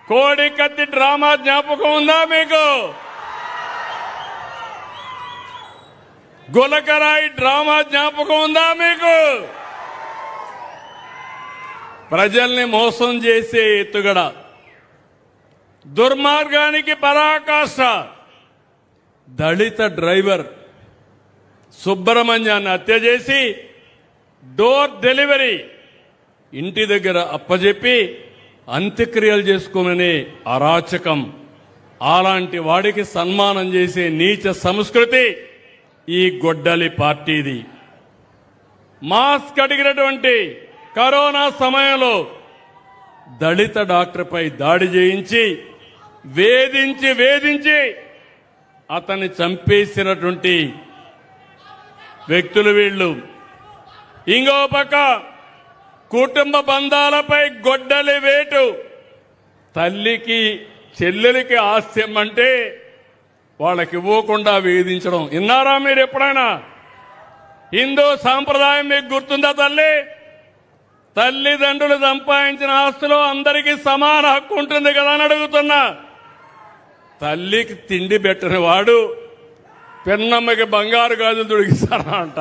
కోడి కత్తి డ్రామా జ్ఞాపకం ఉందా మీకు? గులకరాయి డ్రామా జ్ఞాపకం ఉందా మీకు? ప్రజల్ని మోసం చేసే ఎత్తుగడ, దుర్మార్గానికి పరాకాష్ట. దళిత డ్రైవర్ సుబ్రహ్మణ్యాన్ని హత్య చేసి డోర్ డెలివరీ ఇంటి దగ్గర అప్పజెప్పి అంత్యక్రియలు చేసుకోమనే అరాచకం. అలాంటి వాడికి సన్మానం చేసే నీచ సంస్కృతి ఈ గొడ్డలి పార్టీది. మాస్క్ అడిగినటువంటి కరోనా సమయంలో దళిత డాక్టర్పై దాడి చేయించి వేధించి అతన్ని చంపేసినటువంటి వ్యక్తులు వీళ్ళు. ఇంకో పక్క కుటుంబ బంధాలపై గొడ్డలి వేటు. తల్లికి చెల్లెలికి ఆస్తి అంటే వాళ్ళకి ఇవ్వకుండా వేధించడం. విన్నారా మీరు ఎప్పుడైనా? హిందూ సాంప్రదాయం మీకు గుర్తుందా? తల్లిదండ్రులు సంపాదించిన ఆస్తిలో అందరికీ సమాన హక్కు ఉంటుంది కదా అని అడుగుతున్నా. తల్లికి తిండి పెట్టిన వాడు పెన్నమ్మకి బంగారు గాజులు తొడిగిస్తారా అంట.